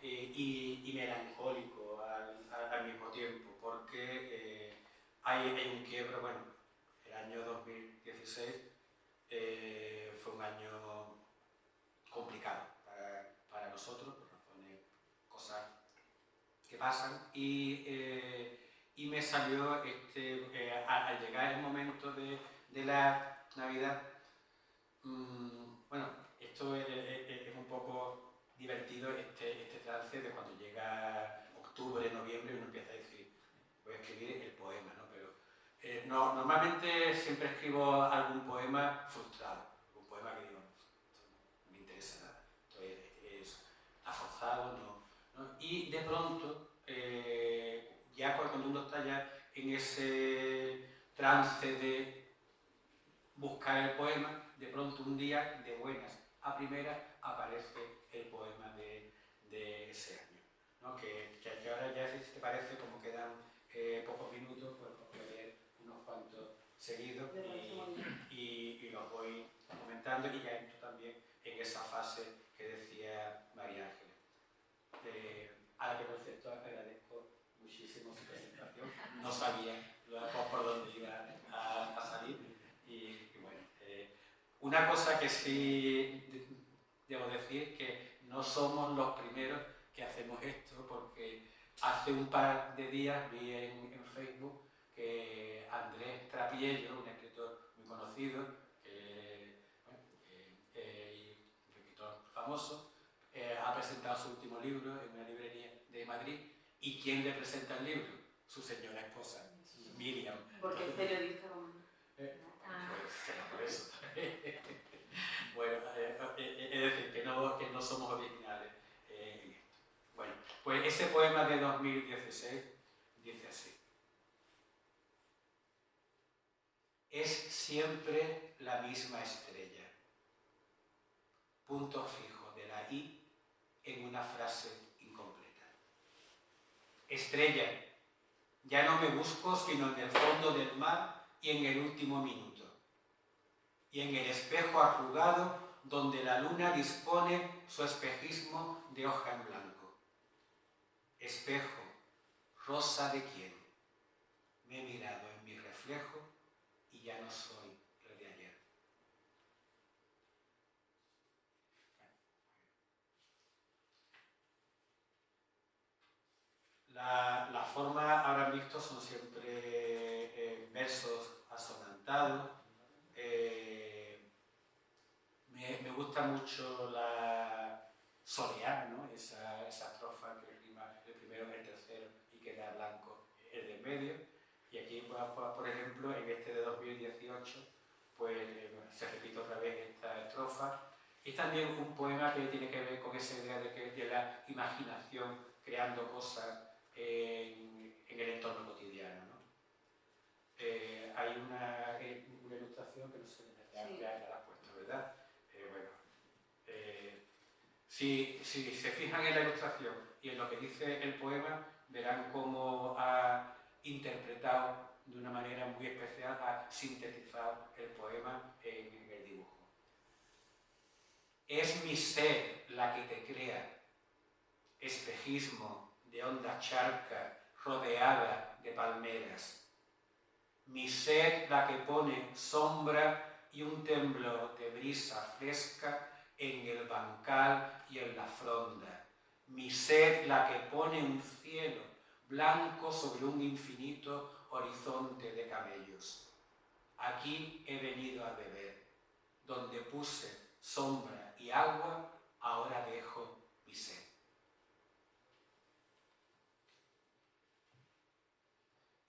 y melancólico al mismo tiempo, porque hay un quiebro. Bueno, el año 2016 fue un año complicado para nosotros, por razones, cosas que pasan, y y me salió, al llegar el momento de la Navidad, bueno, esto es un poco divertido, este trance de cuando llega octubre, noviembre, y uno empieza a decir, voy a escribir el poema, ¿no? Pero no, normalmente siempre escribo algún poema frustrado, algún poema que digo, no me interesa nada, está forzado, ¿no? Y de pronto, ya cuando uno está ya en ese trance de buscar el poema, de pronto un día, de buenas a primeras, aparece el poema de ese año, ¿no? Que ahora ya, si te parece, como quedan pocos minutos, pues voy a leer unos cuantos seguidos y los voy comentando, y ya entro también en esa fase que decía María Ángeles, a la que, por cierto, agradezco muchísimo su presentación. No sabía por dónde iba a salir, y bueno, una cosa que sí debo decir, que no somos los primeros que hacemos esto, porque hace un par de días vi en Facebook que Andrés Trapiello, un escritor muy conocido, un escritor famoso, ha presentado su último libro en una librería de Madrid. ¿Y quién le presenta el libro? Su señora esposa, Miriam. Porque es periodista. Por eso. Bueno, es decir, que no somos originales en esto. Bueno, pues ese poema de 2016 dice así. Es siempre la misma estrella. Punto fijo de la I en una frase incompleta. Estrella, ya no me busco sino en el fondo del mar y en el último minuto. Y en el espejo arrugado donde la luna dispone su espejismo de hoja en blanco. Espejo, rosa de quién. Me he mirado en mi reflejo y ya no soy el de ayer. La forma, habrán visto, son siempre versos asonantados. Me gusta mucho la solear, ¿no? Esa estrofa que rima el primero, el tercero y queda blanco el de medio. Y aquí, por ejemplo, en este de 2018, pues se repite otra vez esta estrofa. Es también un poema que tiene que ver con esa idea de la imaginación creando cosas en el entorno cotidiano, ¿no? Hay una ilustración que no sé, ya la has puesto, ¿verdad? Si se fijan en la ilustración y en lo que dice el poema, verán cómo ha interpretado de una manera muy especial, ha sintetizado el poema en el dibujo. Es mi sed la que te crea, espejismo de honda charca rodeada de palmeras. Mi sed la que pone sombra y un temblor de brisa fresca en el bancal y en la fronda. Mi sed la que pone un cielo blanco sobre un infinito horizonte de camellos. Aquí he venido a beber. Donde puse sombra y agua, ahora dejo mi sed.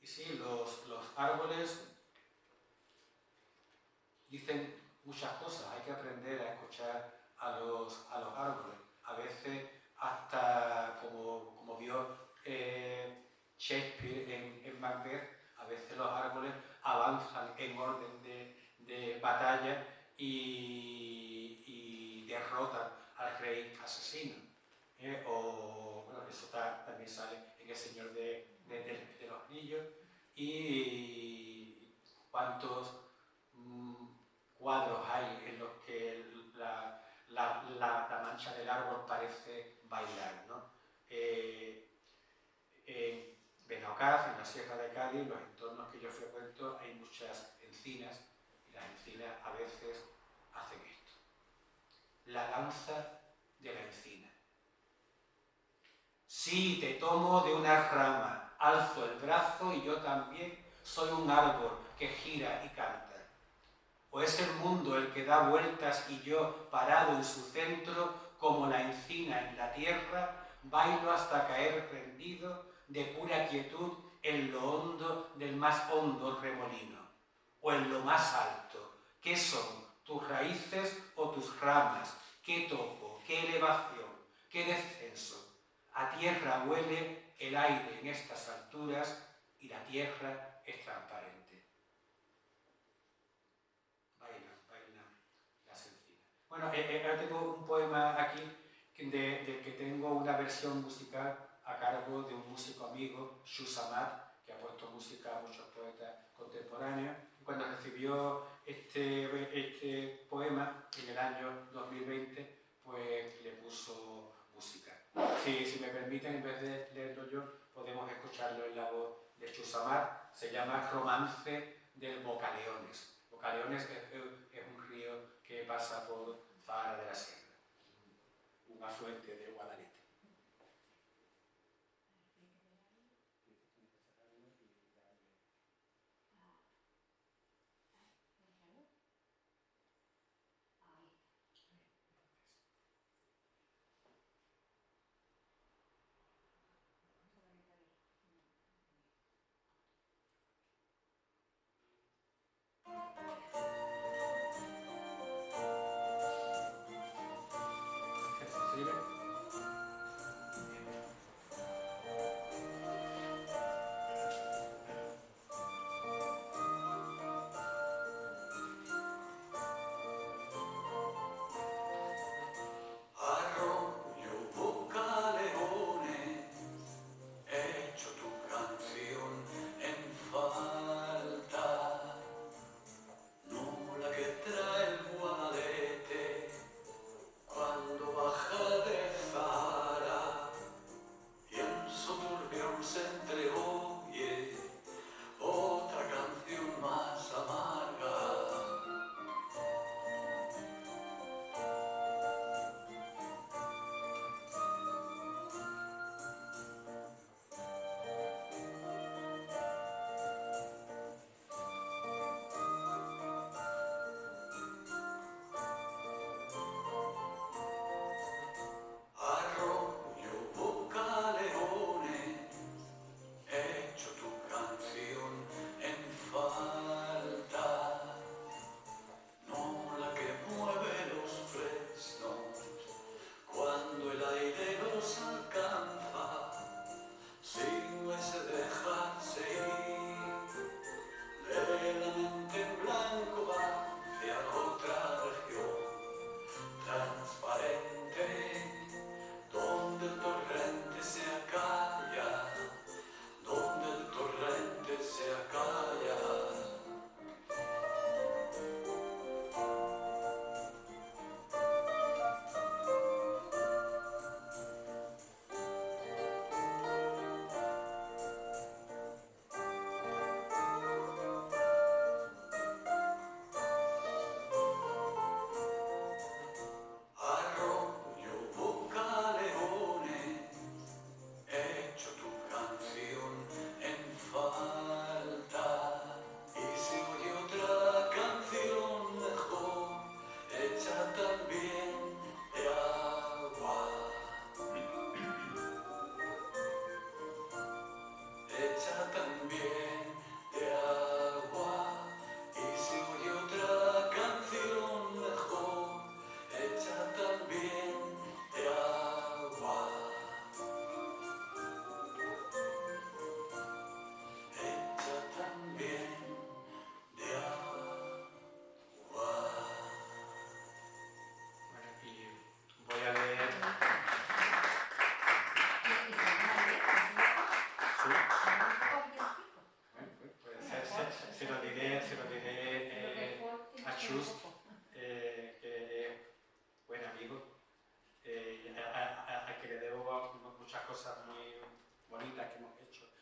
Y sí, los árboles dicen muchas cosas, hay que aprender a escuchar a los árboles. A veces, hasta como vio Shakespeare en Macbeth, a veces los árboles avanzan en orden de batalla y derrotan al rey asesino. O, bueno, eso también sale en El Señor de los Anillos. Y cuántos cuadros hay en los que la mancha del árbol parece bailar, ¿no? En Benaocaz, en la Sierra de Cádiz, en los entornos que yo frecuento, hay muchas encinas, y las encinas a veces hacen esto. La danza de la encina. Sí, te tomo de una rama, alzo el brazo y yo también soy un árbol que gira y canta. ¿O es el mundo el que da vueltas y yo, parado en su centro, como la encina en la tierra, bailo hasta caer rendido de pura quietud en lo hondo del más hondo remolino? ¿O en lo más alto? ¿Qué son? ¿Tus raíces o tus ramas? ¿Qué toco? ¿Qué elevación? ¿Qué descenso? A tierra huele el aire en estas alturas y la tierra es transparente. Bueno, ahora tengo un poema aquí del que tengo una versión musical a cargo de un músico amigo, Shu Samad, que ha puesto música a muchos poetas contemporáneos. Cuando recibió este poema en el año 2020, pues le puso música. Si me permiten, en vez de leerlo yo, podemos escucharlo en la voz de Shu Samad. Se llama Romance del Bocaleones. Bocaleones es un río que pasa por Zahara de la Sierra, un afluente del Guadalete.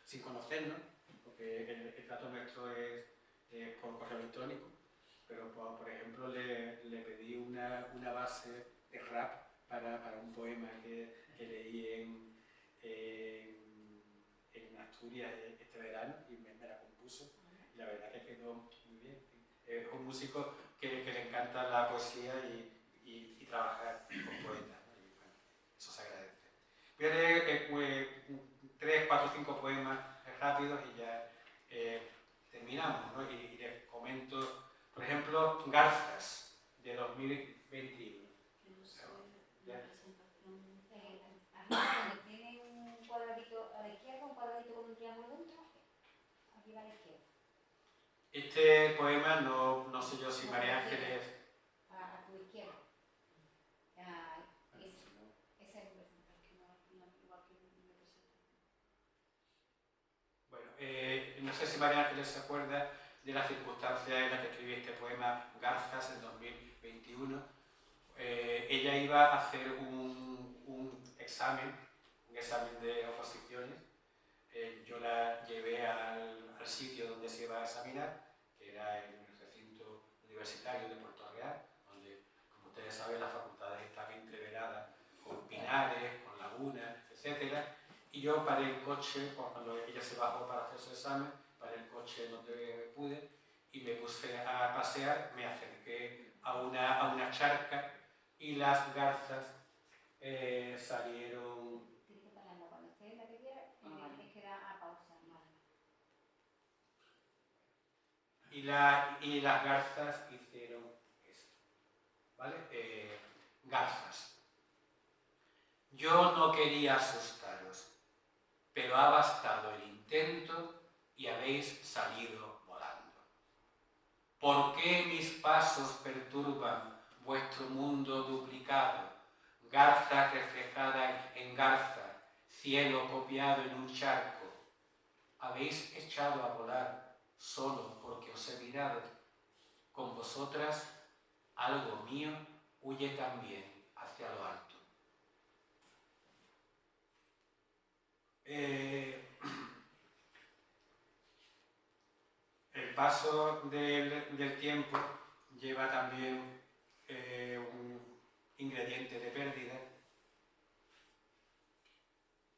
Sin conocernos, porque el trato nuestro es por correo electrónico, pero por ejemplo le pedí una base de rap para un poema que leí en Asturias este verano y me la compuso y la verdad que quedó muy bien. Es un músico que le encanta la poesía y trabajar con poetas, ¿no? Y bueno, eso se agradece. Voy a leer 3, 4, 5 poemas rápidos y ya terminamos, ¿no? Y les comento, por ejemplo, Garzas, de 2021. La presentación. Arriba donde tiene un cuadradito a la izquierda, un cuadradito con un triángulo dentro, arriba a la izquierda. Este poema no sé yo si María Ángeles... A tu izquierda. Ese es el Bueno, no sé si María Ángeles se acuerda de la circunstancia en la que escribí este poema Garzas en 2021. Ella iba a hacer un examen de oposiciones. Yo la llevé al sitio donde se iba a examinar, que era en el recinto universitario de Puerto Real, donde, como ustedes saben, las facultades están entreveradas con pinares, con lagunas, etc. Y yo paré el coche, cuando ella se bajó para hacer su examen, paré el coche donde pude y me puse a pasear, me acerqué a una charca y las garzas salieron... Cuando esté la que quiera, tienes que dar a pausa. Y las garzas hicieron esto, ¿vale? Garzas. Yo no quería asustaros, pero ha bastado el intento y habéis salido volando. ¿Por qué mis pasos perturban vuestro mundo duplicado? Garza reflejada en garza, cielo copiado en un charco. Habéis echado a volar solo porque os he mirado. Con vosotras, algo mío huye también hacia lo alto. El paso del tiempo lleva también un ingrediente de pérdida.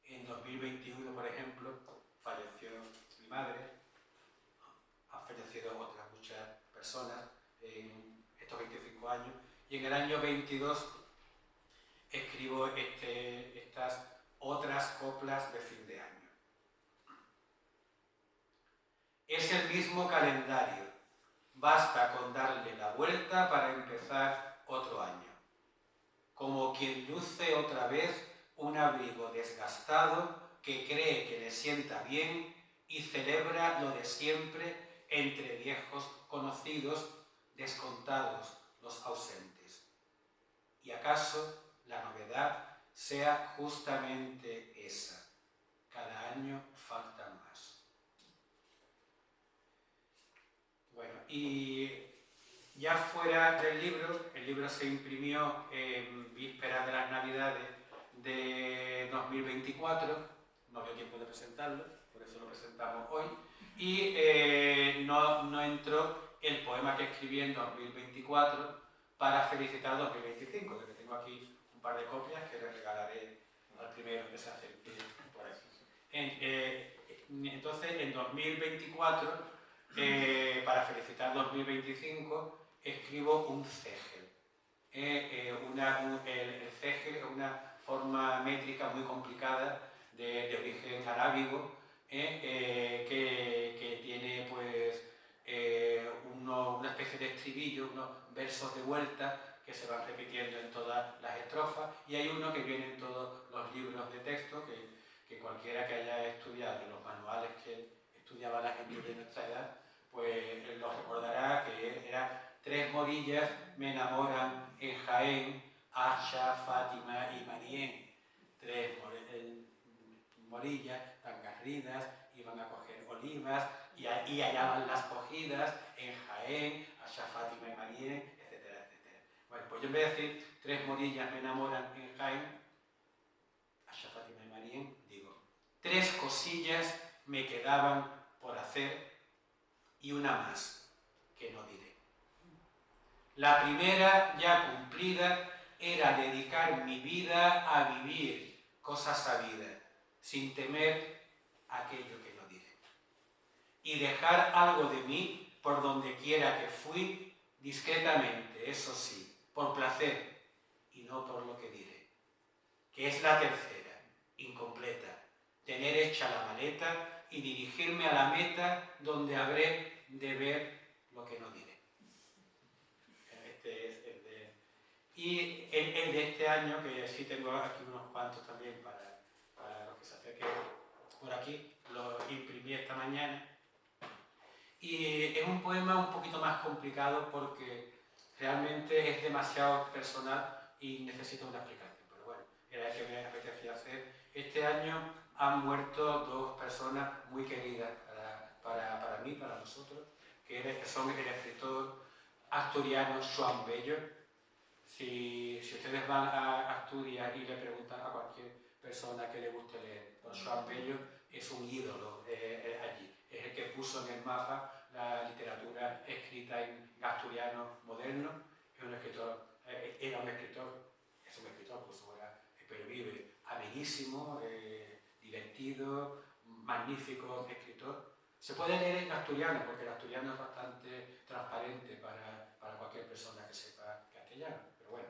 En 2021, por ejemplo, falleció mi madre, han fallecido otras muchas personas en estos 25 años, y en el año 22 escribo estas otras coplas de fin de año. Es el mismo calendario, basta con darle la vuelta para empezar otro año. Como quien luce otra vez un abrigo desgastado que cree que le sienta bien y celebra lo de siempre entre viejos conocidos, descontados los ausentes. ¿Y acaso la novedad sea justamente esa? Cada año falta más. Bueno, y ya fuera del libro, el libro se imprimió en vísperas de las Navidades de 2024, no dio tiempo de presentarlo, por eso lo presentamos hoy, y no entró el poema que escribí en 2024 para felicitar 2025, que tengo aquí un par de copias que le regalaré al primero que se acerque por aquí. Entonces, en 2024, para felicitar 2025, escribo un cégel. El cégel es una forma métrica muy complicada de origen arábigo, que tiene pues una especie de estribillo, unos versos de vuelta que se van repitiendo en todas las estrofas, y hay uno que viene en todos los libros de texto que cualquiera que haya estudiado en los manuales que estudiaba la gente de nuestra edad, pues lo recordará, que era: 3 morillas me enamoran en Jaén, Asha, Fátima y Marién. 3 morillas tan garridas iban a coger olivas y hallaban las cogidas en Jaén, Asha, Fátima y Marién, etcétera, etcétera. Bueno, pues yo en vez de decir 3 morillas me enamoran en Jaén, Asha, Fátima y Marién, digo: 3 cosillas me quedaban por hacer y una más que no diré. La primera, ya cumplida, era dedicar mi vida a vivir, cosa sabida, sin temer aquello que no diré. Y dejar algo de mí por donde quiera que fui, discretamente, eso sí, por placer y no por lo que diré. Que es la tercera, incompleta, tener hecha la maleta y dirigirme a la meta donde habré de ver lo que no diré. Este es el de... Y el de este año, que sí tengo aquí unos cuantos también para los que se acerquen por aquí, lo imprimí esta mañana. Y es un poema un poquito más complicado porque realmente es demasiado personal y necesita una explicación. Pero bueno, era el que me apetecía hacer. Este año han muerto dos personas muy queridas para mí, para nosotros, que son el escritor asturiano Xoán Bello. Si ustedes van a Asturias y le preguntan a cualquier persona que le guste leer por Xoán Bello, es un ídolo allí. Es el que puso en el mapa la literatura escrita en asturiano moderno. Es un escritor, era un escritor, es un escritor, pues ahora, pero vive amenísimo, divertido, magnífico escritor. Se puede leer en asturiano, porque el asturiano es bastante transparente para cualquier persona que sepa castellano, pero bueno,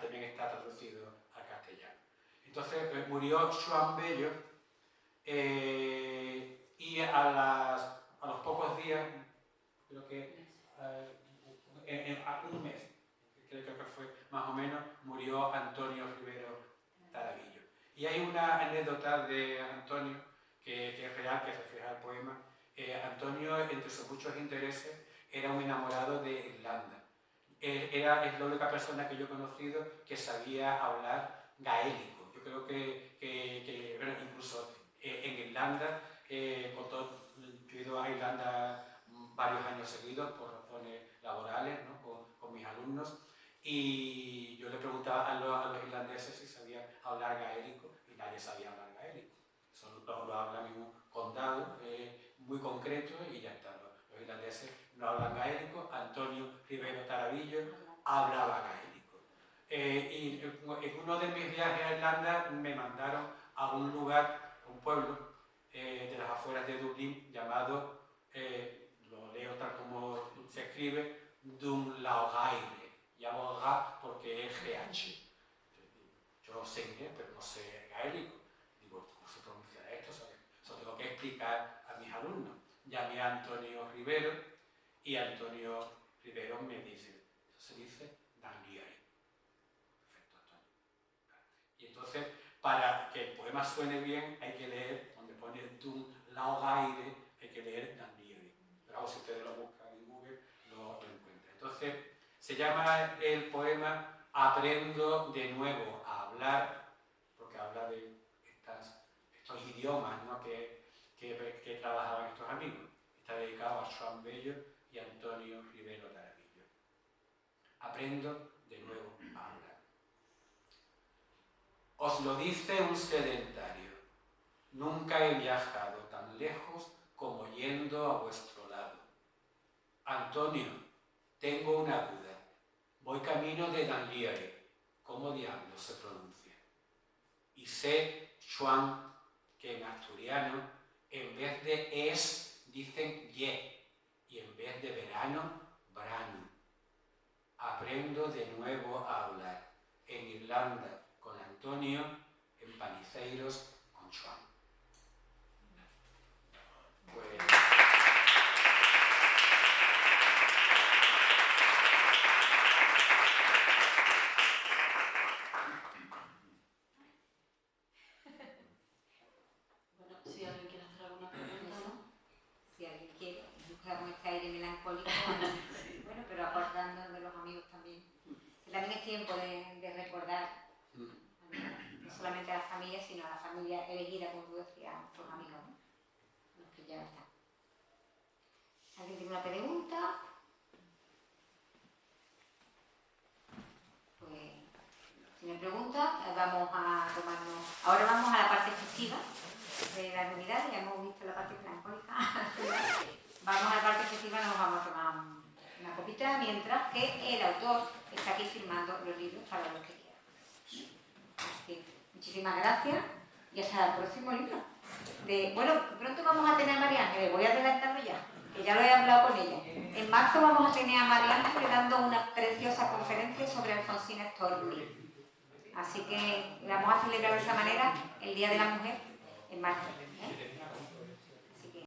también está traducido al castellano. Entonces murió Xoán Bello y a los pocos días, creo que un mes, creo que fue más o menos, murió Antonio Rivero Taravillo. Y hay una anécdota de Antonio que es real, que refleja el poema. Antonio, entre sus muchos intereses, era un enamorado de Irlanda. Es la única persona que yo he conocido que sabía hablar gaélico. Yo creo que bueno, incluso en Irlanda, yo he ido a Irlanda varios años seguidos por razones laborales, ¿no? con mis alumnos, y yo le preguntaba a los irlandeses si sabían hablar gaélico y nadie sabía hablar gaélico. Solo lo hablan en un condado muy concreto y ya está. Los irlandeses no hablan gaélico. Antonio Rivero Taravillo hablaba gaélico. Y en uno de mis viajes a Irlanda me mandaron a un lugar, un pueblo de las afueras de Dublín llamado, lo leo tal como se escribe, Dunlaogaire. Llamo Ga porque es GH. Yo sé inglés, pero no sé gaélico. Digo, ¿cómo se pronunciará esto? Eso tengo que explicar a mis alumnos. Llamé a Antonio Rivero y Antonio Rivero me dice, eso se dice Danliari. Perfecto, Antonio. Y entonces, para que el poema suene bien, hay que leer, donde pone Dunlaogaire, hay que leer Danliari. Pero si ustedes lo buscan en Google, lo encuentran. Entonces, se llama el poema Aprendo de nuevo a hablar, porque habla de estos idiomas, ¿no? que trabajaban estos amigos. Está dedicado a Xoán Bello y a Antonio Rivero Taravillo. Aprendo de nuevo a hablar. Os lo dice un sedentario. Nunca he viajado tan lejos como yendo a vuestro lado. Antonio, tengo una duda. Voy camino de Danliari. ¿Cómo diablos se pronuncia? Y sé, Xoán, que en asturiano, en vez de es, dicen ye, y en vez de verano, brano. Aprendo de nuevo a hablar. En Irlanda con Antonio, en Paniceiros con Xoán. Pues... Si alguien quiere hacer alguna pregunta, ¿no? Si alguien quiere, buscar con este aire melancólico, bueno, pero acordando de los amigos también. Que también es tiempo de recordar, no solamente a la familia, sino a la familia elegida, como tú decías, a nuestros amigos, ¿no? Los que ya están. ¿Alguien tiene una pregunta? Pues, si me pregunta, vamos a tomarnos... Ahora vamos a la parte festiva de la Navidad, ya hemos visto la parte melancólica. Vamos a la parte festiva, nos vamos a tomar una copita, mientras que el autor está aquí firmando los libros para los que quieran. Así que, muchísimas gracias y hasta el próximo libro. bueno, pronto vamos a tener a María Ángeles, voy a adelantarlo ya, que ya lo he hablado con ella. En marzo vamos a tener a María Ángeles dando una preciosa conferencia sobre Alfonsina Storni. Así que vamos a celebrar de esa manera el Día de la Mujer en marzo.